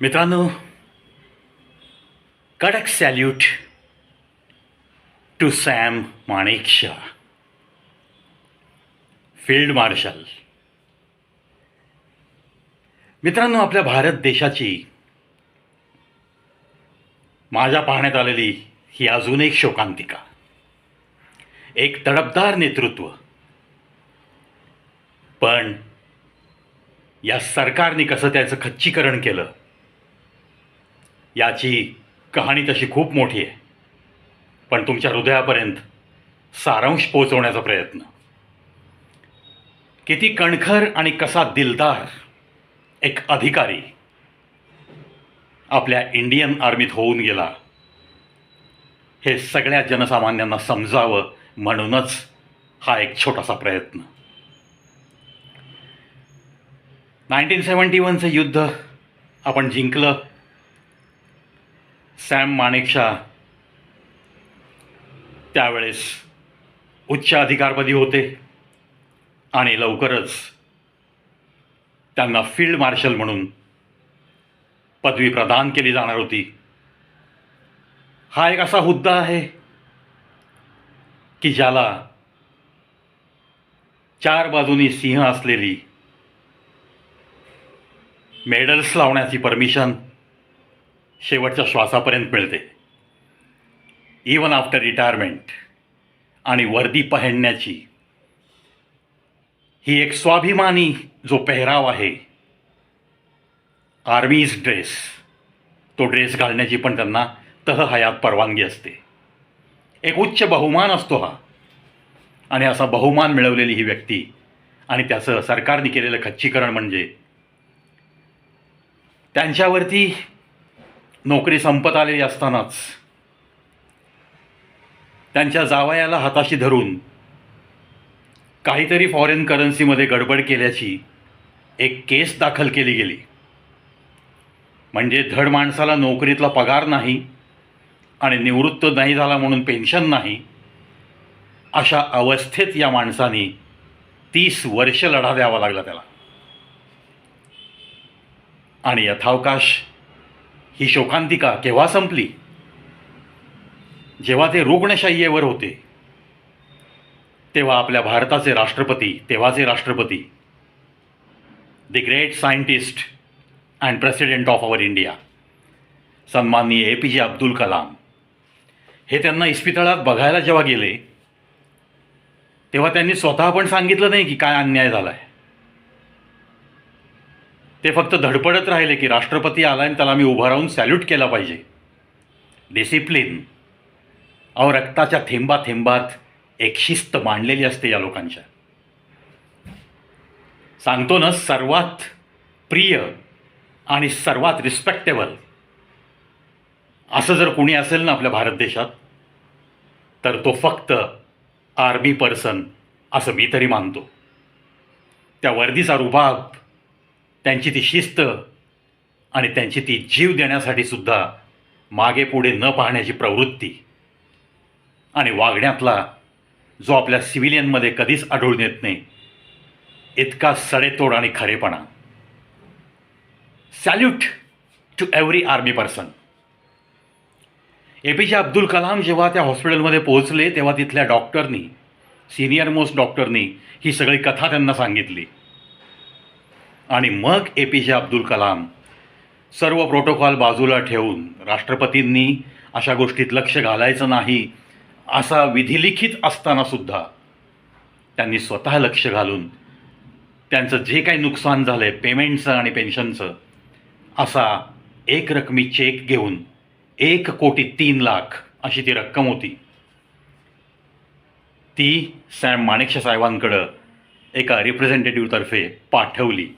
मित्रांनो, कडक salute to Sam Manekshaw, field marshal. मित्रांनो, आपल्या भारत देशाची माझ्या पाहण्यात आलेली ही अजून एक शोकांतिका, एक तडफदार नेतृत्व. पण या सरकारने कसं त्याचं खच्चीकरण केलं याची कहाणी तशी खूप मोठी आहे, पण तुमच्या हृदयापर्यंत सारांश पोहोचवण्याचा प्रयत्न. किती कणखर आणि कसा दिलदार एक अधिकारी आपल्या इंडियन आर्मीत होऊन गेला, हे सगळ्या जनसामान्यांना समजावं म्हणूनच हा एक छोटासा प्रयत्न. 1971चं युद्ध आपण जिंकलं. सॅम माणेकशॉ त्यावेळेस उच्च अधिकारपदी होते आणि लवकरच त्यांना फील्ड मार्शल म्हणून पदवी प्रदान केली जाणार होती. हा एक असा हुद्दा आहे की ज्याला चार बाजूनी सिंह असलेली मेडल्स लावण्याची परमिशन शेवटच्या श्वासापर्यंत मिळते, इवन आफ्टर रिटायरमेंट. आणि वर्दी पहिरण्याची ही एक स्वाभिमानी जो पेहराव आहे, आर्मीज ड्रेस, तो ड्रेस घालण्याची पण त्यांना तहहयात परवानगी असते. एक उच्च बहुमान असतो हा, आणि असा बहुमान मिळवलेली ही व्यक्ती आणि त्याचं सरकारने केलेलं खच्चीकरण म्हणजे त्यांच्यावरती नोकरी संपत आलेली असतानाच त्यांच्या जावयाला हाताशी धरून काहीतरी फॉरेन करन्सीमध्ये गडबड केल्याची एक केस दाखल केली गेली. म्हणजे धड माणसाला नोकरीतला पगार नाही आणि निवृत्त नाही झाला म्हणून पेन्शन नाही, अशा अवस्थेत या माणसाने 30 वर्ष लढा द्यावा लागला त्याला. आणि यथावकाश ही शोकांतिका केव्हा संपली? जेव्हा ते रुग्णशय्येवर होते, तेव्हा आपल्या भारताचे राष्ट्रपती, तेव्हाचे राष्ट्रपती, the great scientist and president of our India, सन्माननीय APJ अब्दुल कलाम, हे त्यांना इस्पितळात बघायला जेव्हा गेले, तेव्हा त्यांनी स्वतः पण सांगितलं नाही की काय अन्याय झाला आहे. ते फक्त धडपडत राहिले की राष्ट्रपती आला आणि त्याला मी उभं राहून सॅल्यूट केला पाहिजे. डिसिप्लिन अहो, रक्ताच्या थेंबात एक शिस्त मांडलेली असते या लोकांच्या. सांगतो ना, सर्वात प्रिय आणि सर्वात रिस्पेक्टेबल असं जर कोणी असेल ना आपल्या भारत देशात, तर तो फक्त आर्मी पर्सन असं मी तरी मानतो. त्या वर्दीचा रुबाब, त्यांची ती शिस्त आणि त्यांची ती जीव देण्यासाठी सुद्धा मागे पुढे न पाहण्याची प्रवृत्ती आणि वागण्यातला जो आपल्या सिव्हिलियनमध्ये कधीच आढळून येत नाही, इतका सडेतोड आणि खरेपणा. Salute to every army person. APJ Abdul Kalam जेव्हा त्या हॉस्पिटलमध्ये पोहोचले, तेव्हा तिथल्या डॉक्टरनी, सिनियर मोस्ट डॉक्टरनी ही सगळी कथा त्यांना सांगितली. आणि मग APJ अब्दुल कलाम सर्व प्रोटोकॉल बाजूला ठेवून, राष्ट्रपतींनी अशा गोष्टीत लक्ष घालायचं नाही असा विधिलिखित असतानासुद्धा त्यांनी स्वतः लक्ष घालून त्यांचं जे काही नुकसान झालं आहे पेमेंटचं आणि पेन्शनचं, असा एक रकमी चेक घेऊन 1,03,00,000 अशी ती रक्कम होती, ती सॅम माणेकशॉ साहेबांकडं एका रिप्रेझेंटेटिव्हतर्फे पाठवली.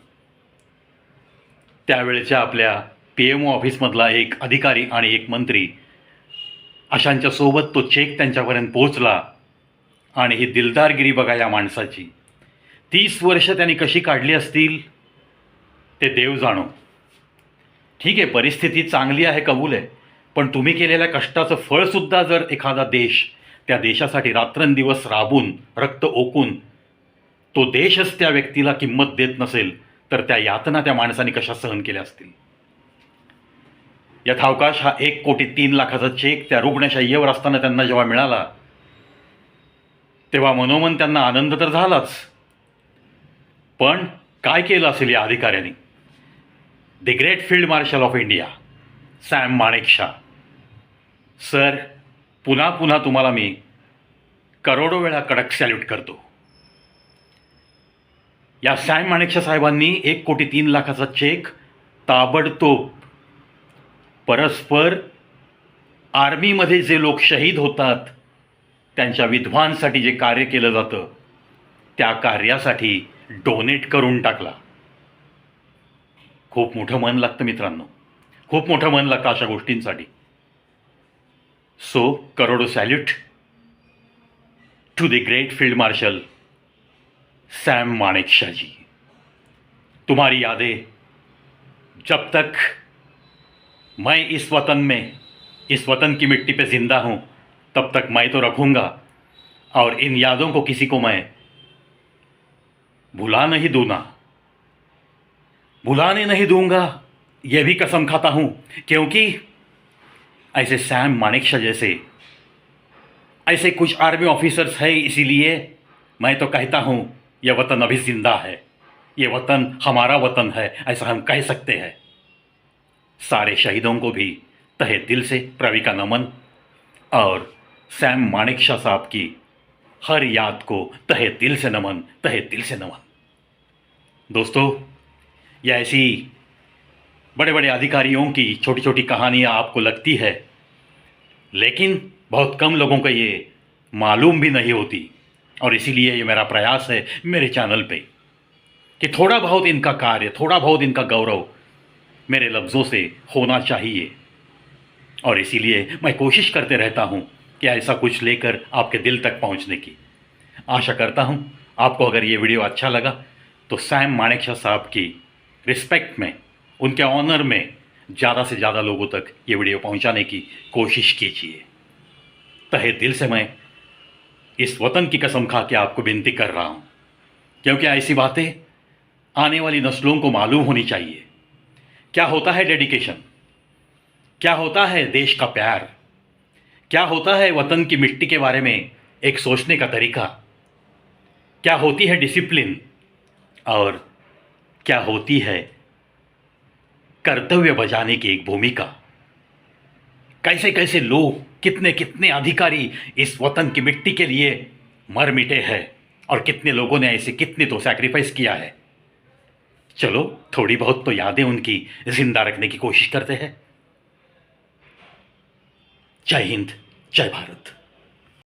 त्यावेळेच्या आपल्या PMO ऑफिसमधला एक अधिकारी आणि एक मंत्री अशांच्या सोबत तो चेक त्यांच्यापर्यंत पोहोचला. आणि ही दिलदारगिरी बघा या माणसाची. 30 वर्ष त्यांनी कशी काढली असतील ते देव जाणो. ठीक आहे, परिस्थिती चांगली आहे, कबूल आहे, पण तुम्ही केलेल्या कष्टाचं फळसुद्धा जर एखादा देश त्या देशासाठी रात्रंदिवस राबून रक्त ओकून तो देशच त्या व्यक्तीला किंमत देत नसेल, तर त्या यातना त्या माणसाने कशा सहन केल्या असतील. यथावकाश हा 1,03,00,000चा चेक त्या रुग्णशय्येवर असताना त्यांना जेव्हा मिळाला तेव्हा मनोमन त्यांना आनंद तर झालाच, पण काय केलं असेल या अधिकाऱ्यांनी? The great field marshal of India Sam Manekshaw sir, पुन्हा पुन्हा तुम्हाला मी करोडो वेळा कडक सॅल्यूट करतो. या सॅम माणेकशॉ साहेबांनी 1,03,00,000चा चेक ताबडतोब परस्पर आर्मीमध्ये जे लोक शहीद होतात त्यांच्या विधवांसाठी जे कार्य केलं जातं त्या कार्यासाठी डोनेट करून टाकला. खूप मोठं मन लागतं मित्रांनो, खूप मोठं मन लागतं अशा गोष्टींसाठी. सो करोडो salute to the great field marshal Sam Manekshaw ji. तुम्हारी यादें जब तक मैं इस वतन की मिट्टी पे ज़िंदा हूँ तब तक मैं तो रखूँगा, और इन यादों को किसी को मैं भुलाने नहीं दूंगा, यह भी कसम खाता हूँ, क्योंकि ऐसे सैम माणेकशॉ जैसे ऐसे कुछ आर्मी ऑफिसर्स हैं, इसीलिए मैं तो कहता हूँ यह वतन अभी जिंदा है, ये वतन हमारा वतन है, ऐसा हम कह सकते हैं. सारे शहीदों को भी तहे दिल से प्रवी का नमन, और सैम माणेकशॉ साहब की हर याद को तहे दिल से नमन, तहे दिल से नमन. दोस्तों, यह ऐसी बड़े बड़े अधिकारियों की छोटी छोटी कहानियाँ आपको लगती है, लेकिन बहुत कम लोगों को ये मालूम भी नहीं होती, और इसीलिए ये मेरा प्रयास है मेरे चैनल पे कि थोड़ा बहुत इनका कार्य, थोड़ा बहुत इनका गौरव मेरे लफ्ज़ों से होना चाहिए. और इसीलिए मैं कोशिश करते रहता हूँ कि ऐसा कुछ लेकर आपके दिल तक पहुँचने की. आशा करता हूँ आपको अगर ये वीडियो अच्छा लगा तो सैम माणेकशॉ साहब की रिस्पेक्ट में, उनके ऑनर में ज़्यादा से ज़्यादा लोगों तक ये वीडियो पहुँचाने की कोशिश कीजिए. तहे दिल से मैं इस वतन की कसम खा के आपको विनती कर रहा हूँ, क्योंकि ऐसी बातें आने वाली नस्लों को मालूम होनी चाहिए. क्या होता है डेडिकेशन, क्या होता है देश का प्यार, क्या होता है वतन की मिट्टी के बारे में एक सोचने का तरीका, क्या होती है डिसिप्लिन, और क्या होती है कर्तव्य बजाने की एक भूमिका. कैसे कैसे लोग, कितने कितने अधिकारी इस वतन की मिट्टी के लिए मर मिटे हैं, और कितने लोगों ने ऐसे कितने तो सैक्रिफाइस किया है. चलो थोड़ी बहुत तो यादें उनकी जिंदा रखने की कोशिश करते हैं. जय हिंद, जय भारत.